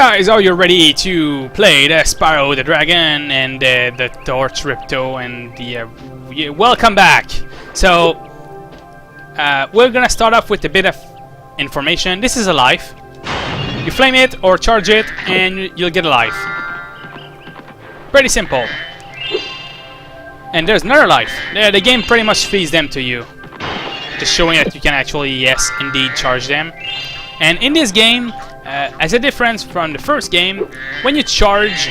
Guys, are you ready to play the Spyro the Dragon and the Torch Ripto and the... welcome back! So, we're gonna start off with a bit of information. This is a life. You flame it or charge it and you'll get a life. Pretty simple. And there's another life. The game pretty much feeds them to you. Just showing that you can actually, yes, indeed charge them. And in this game, as a difference from the first game, when you charge,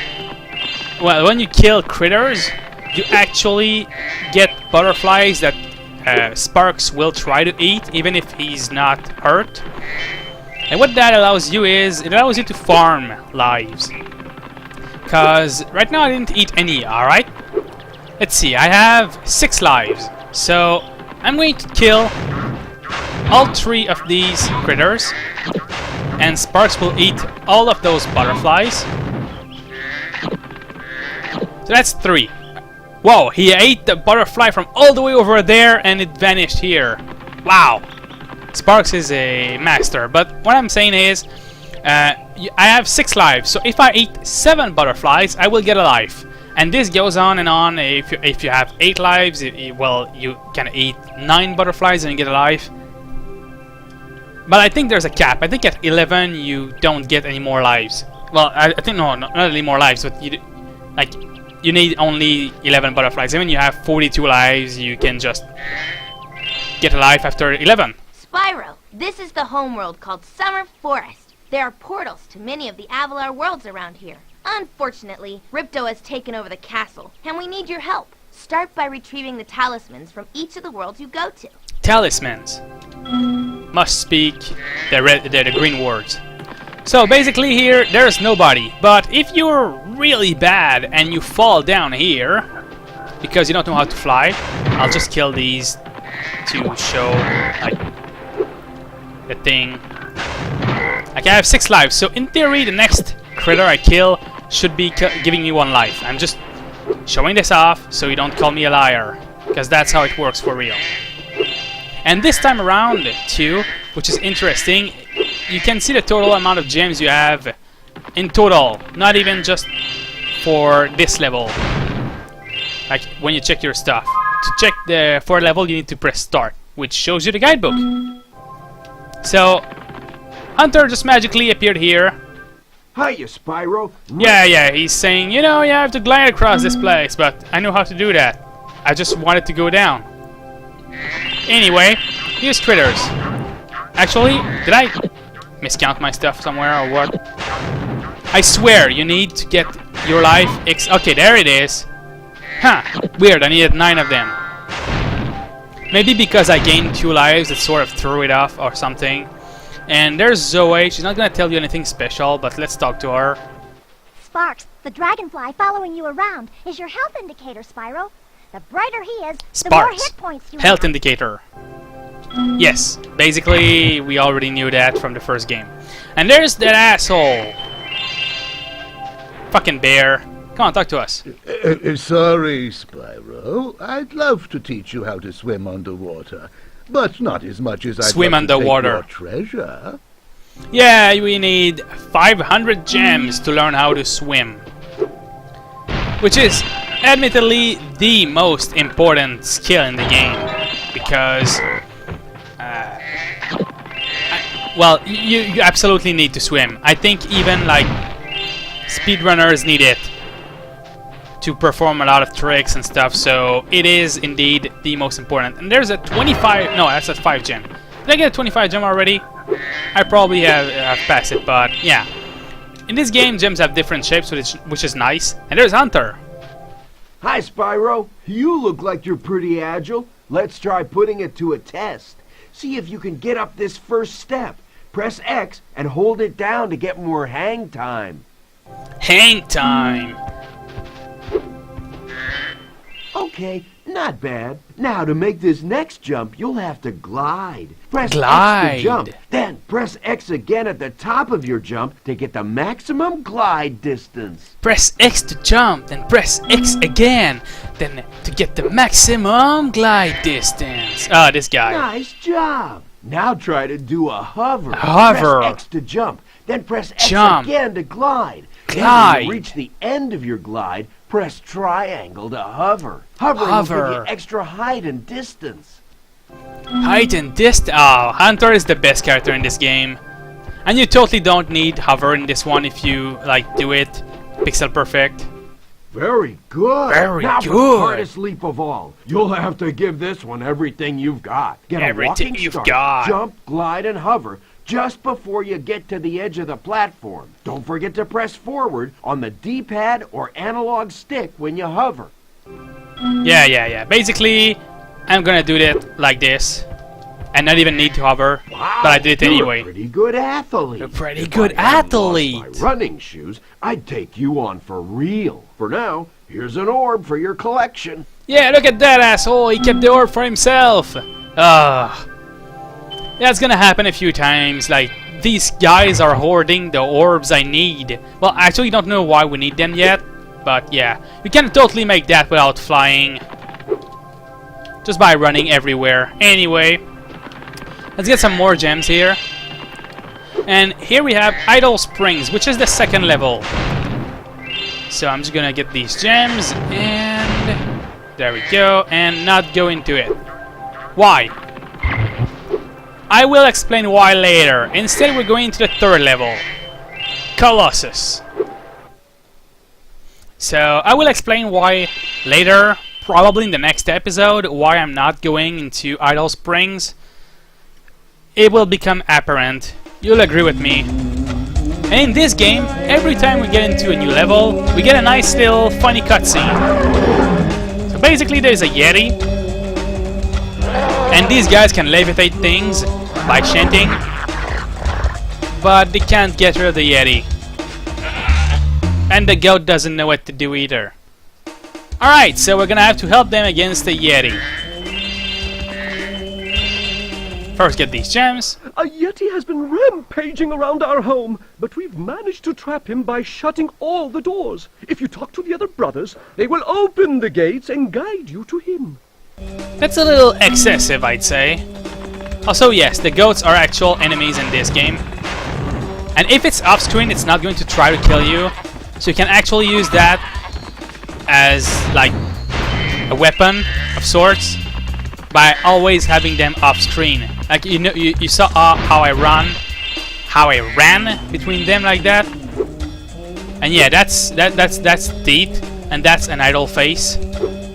well, when you kill critters, you actually get butterflies that Sparks will try to eat, even if he's not hurt. And what that allows you is, it allows you to farm lives. Because right now I didn't eat any, alright? Let's see, I have 6 lives. So, I'm going to kill all 3 of these critters. And Sparks will eat all of those butterflies. So that's 3. Whoa, he ate the butterfly from all the way over there and it vanished here. Wow. Sparks is a master. But what I'm saying is, I have 6 lives. So if I eat 7 butterflies, I will get a life. And this goes on and on. If you have 8 lives, well, you can eat 9 butterflies and you get a life. But I think there's a cap. I think at 11 you don't get any more lives. Well, I think no, not any more lives, but you need only 11 butterflies. Even when you have 42 lives, you can just get a life after 11. Spyro, this is the homeworld called Summer Forest. There are portals to many of the Avalar worlds around here. Unfortunately, Ripto has taken over the castle, and we need your help. Start by retrieving the talismans from each of the worlds you go to. Talismans must speak the green words. So basically here there's nobody, but if you're really bad and you fall down here because you don't know how to fly, I'll just kill these to show like the thing. Like I have 6 lives, so in theory the next critter I kill should be giving me 1 life. I'm just showing this off so you don't call me a liar, because that's how it works for real. And this time around, too, which is interesting, you can see the total amount of gems you have in total, not even just for this level. Like when you check your stuff. To check the 4th level, you need to press start, which shows you the guidebook. So, Hunter just magically appeared here. Hiya, Spyro. Yeah, he's saying, you know, you have to glide across this place, but I know how to do that. I just wanted to go down. Anyway, here's critters. Actually, did I miscount my stuff somewhere or what? I swear, you need to get your life okay, there it is. Huh, weird, I needed 9 of them. Maybe because I gained 2 lives, it sort of threw it off or something. And there's Zoe, she's not gonna tell you anything special, but let's talk to her. Sparks, the dragonfly following you around is your health indicator, Spyro. The brighter he is, the more hit points you have. Health indicator. Yes, basically we already knew that from the first game. And there's that asshole. Fucking bear. Come on, talk to us. Sorry, Spyro. I'd love to teach you how to swim underwater, but not as much as I'd swim love to underwater. take your treasure. Yeah, we need 500 gems to learn how to swim. Which is admittedly the most important skill in the game, because well, you absolutely need to swim. I think even like speedrunners need it to perform a lot of tricks and stuff, so it is indeed the most important. And there's a 25, no, that's a 5 gem. Did I get a 25 gem already? I probably have passed it, but yeah. In this game, gems have different shapes, which is nice. And there's Hunter. Hi, Spyro. You look like you're pretty agile. Let's try putting it to a test. See if you can get up this first step. Press X and hold it down to get more hang time. Hang time. Okay, not bad. Now to make this next jump, you'll have to glide. Press Glide. X to jump. Then press X again at the top of your jump to get the maximum glide distance. Press X to jump, then press X again, then to get the maximum glide distance. Ah, this guy. Nice job. Now try to do a hover. Hover. Press X to jump. Then press X Jump. again to glide. Glide. And when you reach the end of your glide, press triangle to hover. Hovering will give Hover. you extra height and distance. Height and distance. Oh, Hunter is the best character in this game. And you totally don't need hover in this one if you like do it pixel perfect. Very good. Very now for the good. hardest leap of all. You'll have to give this one everything you've got. Get Everything a walking you've start, got. jump, glide, and hover just before you get to the edge of the platform. Don't forget to press forward on the D-pad or analog stick when you hover. Yeah. Basically, I'm gonna do that like this. And not even need to hover. Wow, But I did it you're anyway. a pretty good athlete. A pretty If good I hadn't lost athlete. my running shoes, I'd take you on for real. For now, here's an orb for your collection. Yeah, look at that asshole. He kept the orb for himself. That's gonna happen a few times. Like, these guys are hoarding the orbs I need. Well, I actually don't know why we need them yet. But yeah, you can totally make that without flying. Just by running everywhere. Anyway, let's get some more gems here. And here we have Idle Springs, which is the second level. So I'm just gonna get these gems, and there we go, and not go into it. Why? I will explain why later. Instead, we're going to the third level, Colossus. So I will explain why later, probably in the next episode, why I'm not going into Idle Springs. It will become apparent. You'll agree with me. And in this game, every time we get into a new level, we get a nice little funny cutscene. So basically there's a Yeti, and these guys can levitate things by chanting, but they can't get rid of the Yeti. And the goat doesn't know what to do either. Alright, so we're gonna have to help them against the Yeti. First get these gems. A Yeti has been rampaging around our home, but we've managed to trap him by shutting all the doors. If you talk to the other brothers, they will open the gates and guide you to him. That's a little excessive, I'd say. Also, yes, the goats are actual enemies in this game. And if it's off-screen, it's not going to try to kill you. So you can actually use that as, like, a weapon of sorts by always having them off-screen. Like, you know, you saw how I ran between them like that. And yeah, that's teeth, and that's an idle face.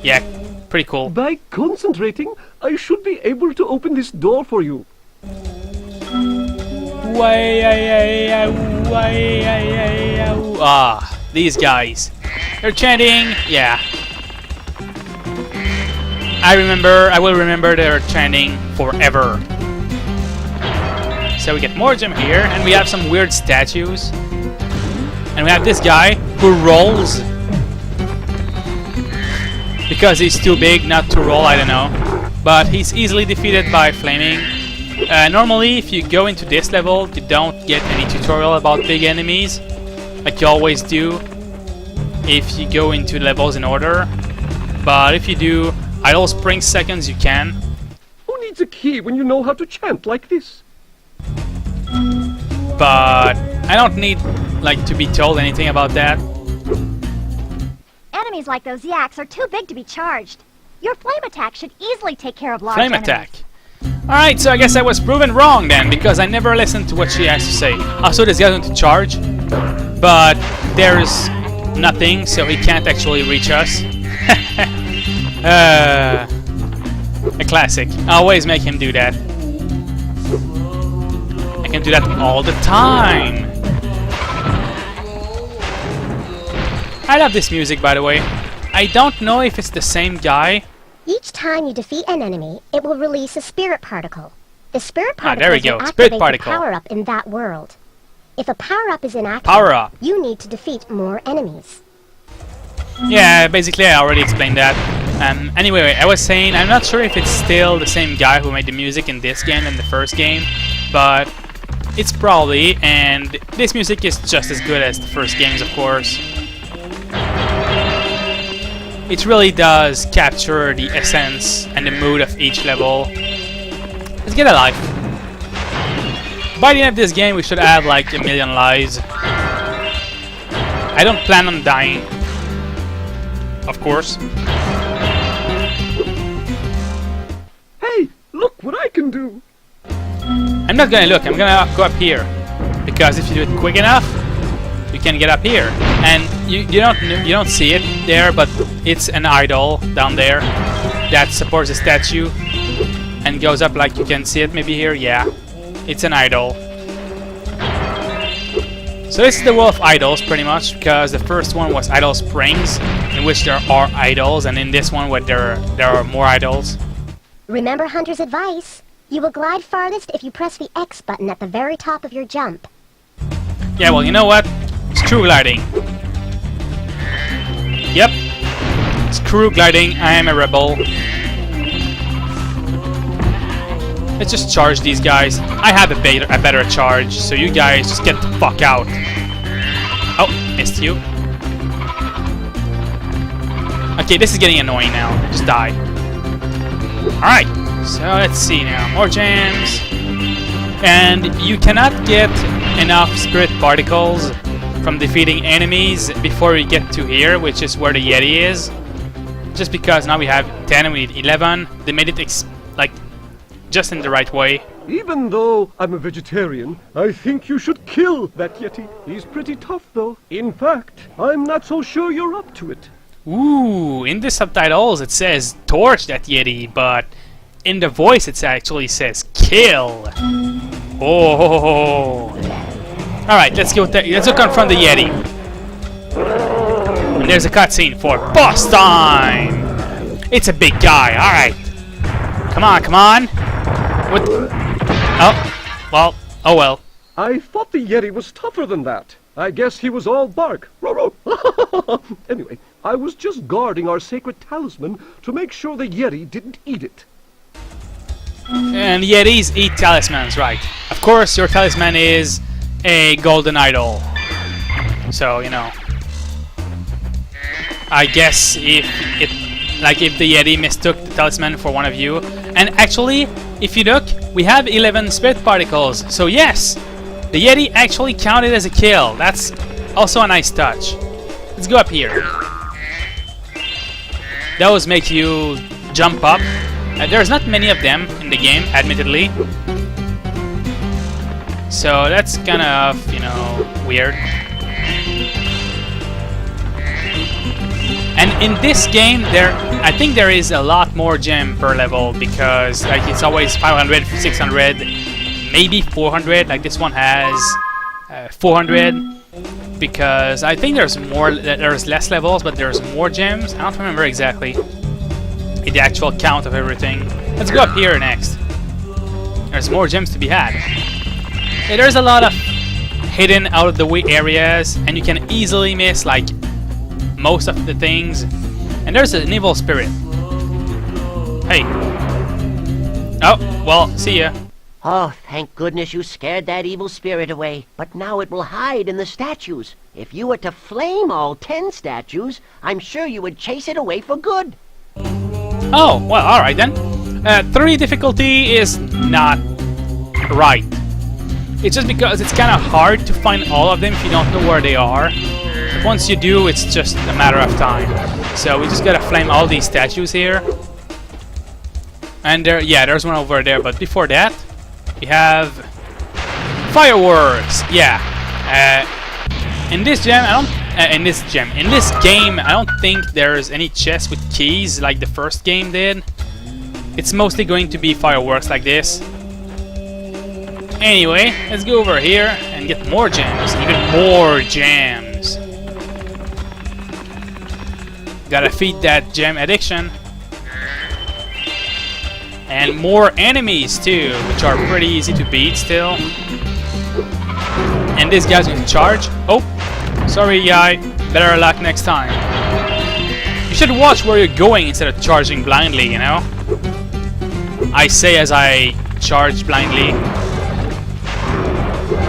Yeah, pretty cool. By concentrating, I should be able to open this door for you. Ah, these guys. They're chanting, yeah. I will remember they're chanting forever. So we get more gem here, and we have some weird statues. And we have this guy who rolls. Because he's too big not to roll, I don't know. But he's easily defeated by flaming. Normally, if you go into this level, you don't get any tutorial about big enemies. Like you always do if you go into levels in order. But if you do Idle Spring seconds, you can. Who needs a key when you know how to chant like this? But I don't need like to be told anything about that. Enemies like those yaks are too big to be charged. Your flame attack should easily take care of large Flame enemies. attack. Alright, so I guess I was proven wrong then, because I never listened to what she has to say. Also, this guy's going to charge, but there's nothing, so he can't actually reach us. A classic. I always make him do that. I can do that all the time. I love this music, by the way. I don't know if it's the same guy. Each time you defeat an enemy, it will release a spirit particle. The spirit there we particle go. will Spirit activate particle. the power-up in that world. If a power-up is inactive, Power-up. you need to defeat more enemies. Yeah, basically I already explained that. Anyway, I was saying, I'm not sure if it's still the same guy who made the music in this game and the first game, but it's probably, and this music is just as good as the first games, of course. It really does capture the essence and the mood of each level. Let's get a life. by the end of this game, we should have like 1,000,000 lives. I don't plan on dying, of course. Hey, look what I can do! I'm not gonna look. I'm gonna go up here, because if you do it quick enough, you can get up here. And you don't see it there, but it's an idol down there that supports a statue and goes up like you can see it maybe here. Yeah, it's an idol. So this is the world of idols, pretty much, because the first one was Idol Springs, in which there are idols, and in this one where there are more idols. Remember Hunter's advice. You will glide farthest if you press the X button at the very top of your jump. Yeah, well, you know what? Screw gliding. Yep. Screw gliding. I am a rebel. Let's just charge these guys. I have a better charge, so you guys just get the fuck out. Oh, missed you. Okay, this is getting annoying now. Just die. Alright, so let's see now. More gems. And you cannot get enough spirit particles from defeating enemies before we get to here, which is where the Yeti is. Just because now we have 10 and we need 11. They made it like just in the right way. Even though I'm a vegetarian, I think you should kill that Yeti. He's pretty tough, though. In fact, I'm not so sure you're up to it. Ooh, in the subtitles it says torch that Yeti, but in the voice it actually says kill. Oh. Alright, let's go confront the Yeti. And there's a cutscene for boss time. It's a big guy, alright. Come on, come on. What? Oh, well, oh well. I thought the Yeti was tougher than that. I guess he was all bark. Anyway, I was just guarding our sacred talisman to make sure the Yeti didn't eat it. And Yetis eat talismans, right? Of course, your talisman is a golden idol. So, you know. I guess if the Yeti mistook the talisman for one of you. And actually, if you look, we have 11 spirit particles. So yes, the Yeti actually counted as a kill. That's also a nice touch. Let's go up here. Those make you jump up. There's not many of them in the game, admittedly. So that's kind of, you know, weird. And in this game, I think there is a lot more gem per level, because like it's always 500, 600, maybe 400. Like this one has 400, because I think there's less levels, but there's more gems. I don't remember exactly the actual count of everything. Let's go up here next. There's more gems to be had. Yeah, there's a lot of hidden out of the way areas, and you can easily miss like most of the things. And there's an evil spirit. Hey. Oh, well, see ya. Oh, thank goodness you scared that evil spirit away. But now it will hide in the statues. If you were to flame all 10 statues, I'm sure you would chase it away for good. Oh, well, alright then. 3 difficulty is not right. It's just because it's kind of hard to find all of them if you don't know where they are. But once you do, it's just a matter of time. So we just gotta flame all these statues here. And there's one over there, but before that, we have fireworks. Yeah. In this game, I don't think there's any chest with keys like the first game did. It's mostly going to be fireworks like this. Anyway, let's go over here and get more gems. Even more gems. Gotta feed that gem addiction. And more enemies too, which are pretty easy to beat still. And this guy's going to charge. Oh, sorry guy. Better luck next time. You should watch where you're going instead of charging blindly, you know? I say as I charge blindly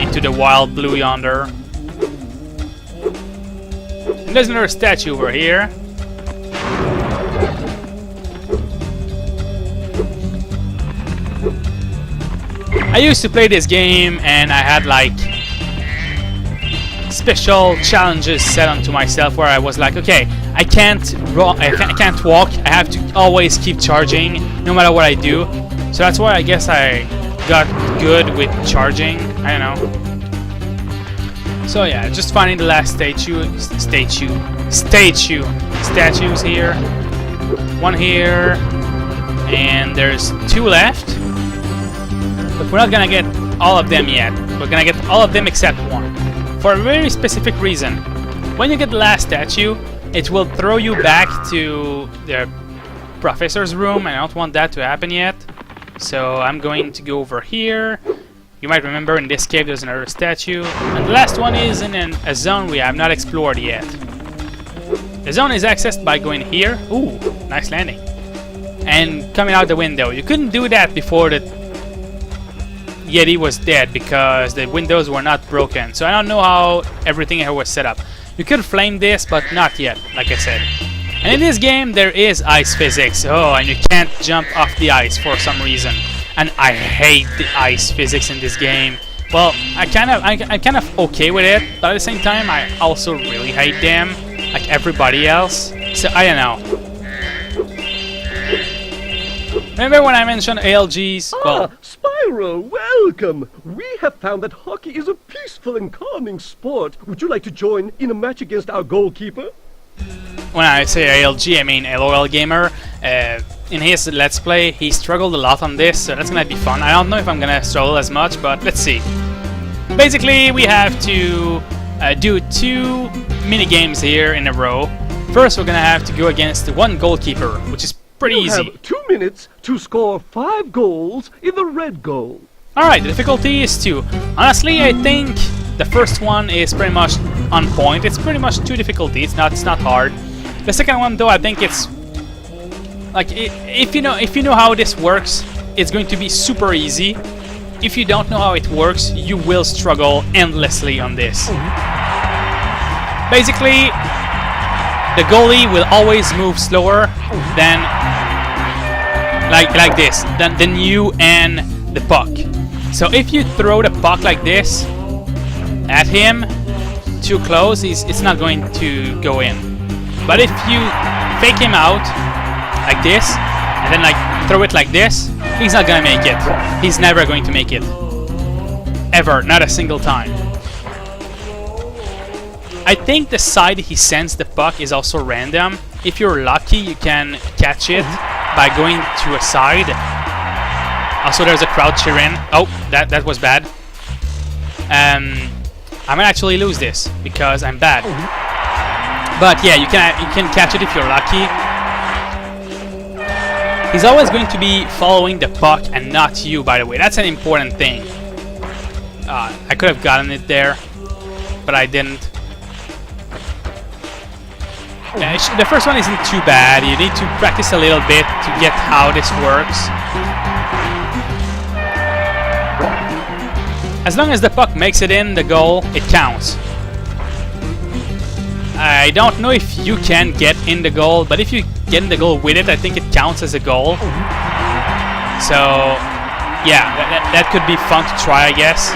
into the wild blue yonder. And there's another statue over here. I used to play this game and I had like special challenges set onto myself where I was like, okay, I can't walk, I have to always keep charging no matter what I do. So that's why I guess I got good with charging, I don't know. So yeah, just finding the last statues here. One here, and there's 2 left. But we're not gonna get all of them yet. We're gonna get all of them except one. For a very specific reason. When you get the last statue, it will throw you back to the professor's room, and I don't want that to happen yet. So I'm going to go over here. You might remember in this cave there's another statue. And the last one is in a zone we have not explored yet. The zone is accessed by going here. Ooh, nice landing. And coming out the window. You couldn't do that before the Yeti was dead because the windows were not broken. So I don't know how everything here was set up. You could flame this, but not yet, like I said. And in this game there is ice physics. Oh, and you can't jump off the ice for some reason. And I hate the ice physics in this game. Well, I'm kind of okay with it, but at the same time I also really hate them, like everybody else. So I don't know. Remember when I mentioned ALGs? Well, Spyro, welcome! We have found that hockey is a peaceful and calming sport. Would you like to join in a match against our goalkeeper? when I say ALG, I mean LOL Gamer. In his Let's Play, he struggled a lot on this, so that's gonna be fun. I don't know if I'm gonna struggle as much, but let's see. Basically, we have to do 2 mini games here in a row. First, we're gonna have to go against one goalkeeper, which is pretty easy. You have 2 minutes to score 5 goals in the red goal. Alright, the difficulty is 2. Honestly, I think the first one is pretty much on point. It's pretty much 2 difficulties. It's not hard. The second one, though, I think it's like if you know how this works, it's going to be super easy. If you don't know how it works, you will struggle endlessly on this. Basically, the goalie will always move slower than like this than you and the puck. So if you throw the puck like this at him too close, it's not going to go in. But if you fake him out like this and then like throw it like this, he's not gonna make it. He's never going to make it. Ever, not a single time. I think the side he sends the puck is also random. If you're lucky, you can catch it by going to a side. Also, there's a crowd cheering. Oh, that was bad. I might actually lose this because I'm bad. But yeah, you can catch it if you're lucky. He's always going to be following the puck and not you, by the way. That's an important thing. I could have gotten it there, but I didn't. The first one isn't too bad. You need to practice a little bit to get how this works. As long as the puck makes it in the goal, it counts. I don't know if you can get in the goal, but if you get in the goal with it, I think it counts as a goal. So, yeah, that could be fun to try, I guess.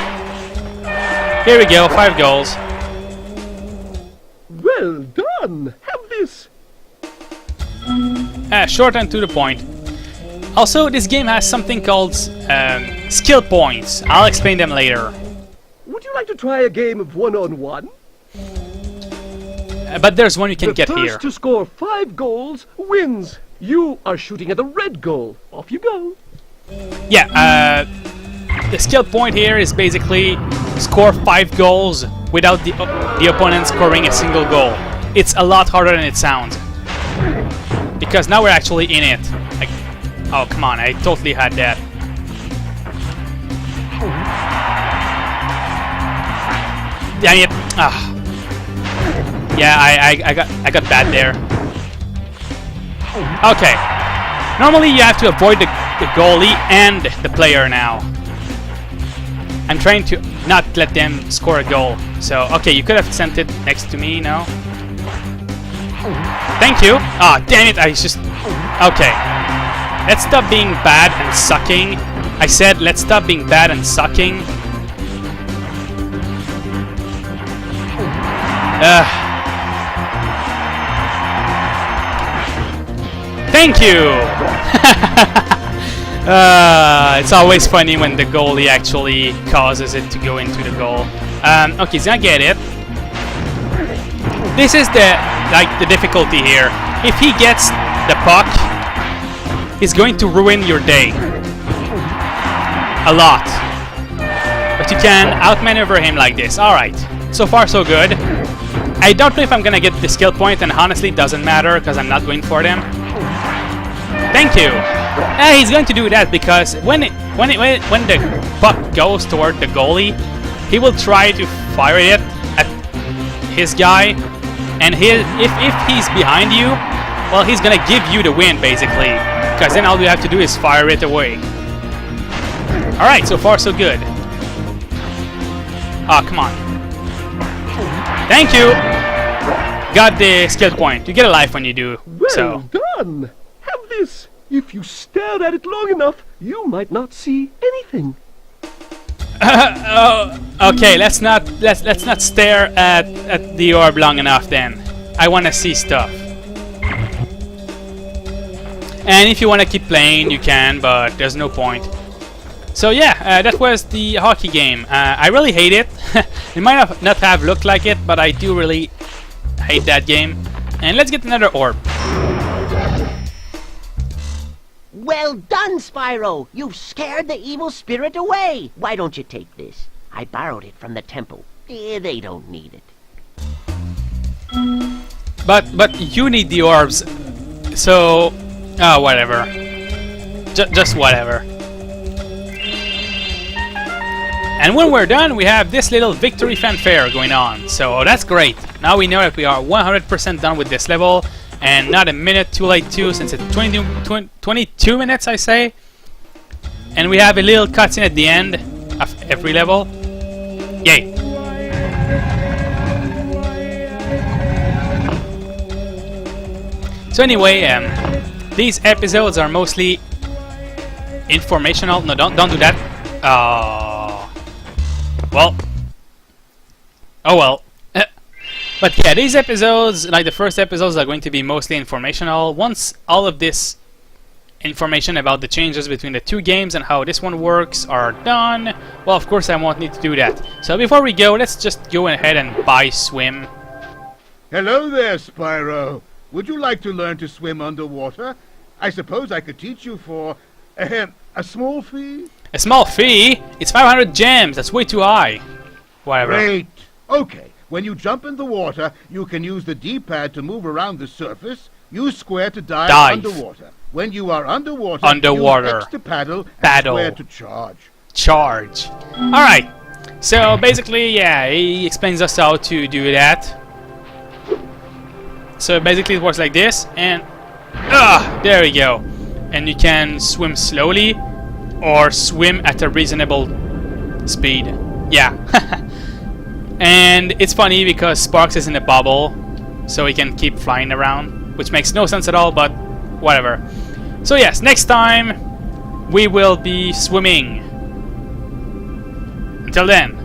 Here we go, 5 goals. Well done! Have this! Short and to the point. Also, this game has something called skill points. I'll explain them later. Would you like to try a game of one-on-one? But there's one you can get here. The first to score 5 goals wins. You are shooting at the red goal. Off you go. Yeah, the skill point here is basically score 5 goals without the opponent scoring a single goal. It's a lot harder than it sounds. Because now we're actually in it. Like, oh, come on, I totally had that. Damn it. Ah. Yeah, I got bad there. Okay. Normally you have to avoid the goalie and the player now. I'm trying to not let them score a goal. So, okay, you could have sent it next to me, no? Thank you. Ah, damn it, I just... Okay. Let's stop being bad and sucking. I said, let's stop being bad and sucking. Thank you! It's always funny when the goalie actually causes it to go into the goal. Okay, he's gonna get it. This is the difficulty here. If he gets the puck, he's going to ruin your day. A lot. But you can outmaneuver him like this. Alright, so far so good. I don't know if I'm gonna get the skill point, and honestly it doesn't matter because I'm not going for them. Thank you! He's going to do that because when the puck goes toward the goalie, he will try to fire it at his guy, and if he's behind you, well, he's gonna give you the win basically, because then all you have to do is fire it away. Alright, so far so good. Ah, come on. Thank you! Got the skill point. You get a life when you do. Well done! Have this. If you stare at it long enough, you might not see anything. Okay, let's not stare at the orb long enough then. I want to see stuff. And if you want to keep playing, you can, but there's no point. So yeah, that was the hockey game. I really hate it. It might not have looked like it, but I do really hate that game. And let's get another orb. Well done, Spyro! You've scared the evil spirit away! Why don't you take this? I borrowed it from the temple. They don't need it. But you need the orbs. So, whatever. Just whatever. And when we're done, we have this little victory fanfare going on. So that's great. Now we know that we are 100% done with this level. And not a minute too late too, since it's 22 minutes, I say. And we have a little cutscene at the end of every level. Yay! So anyway, these episodes are mostly informational. No, don't do that. Well. Oh well. But yeah, these episodes, like the first episodes, are going to be mostly informational. Once all of this information about the changes between the two games and how this one works are done, well, of course I won't need to do that. So before we go, let's just go ahead and buy swim. Hello there, Spyro. Would you like to learn to swim underwater? I suppose I could teach you for a small fee? A small fee? It's 500 gems. That's way too high. Whatever. Great. Okay. When you jump in the water, you can use the D-pad to move around the surface. Use square to dive underwater. When you are underwater, use X to paddle, and square to charge. Charge. Alright. So basically, yeah, he explains us how to do that. So basically it works like this, and there we go. And you can swim slowly or swim at a reasonable speed. Yeah. And it's funny because Sparks is in a bubble, so he can keep flying around, which makes no sense at all, but whatever. So yes, next time we will be swimming. Until then.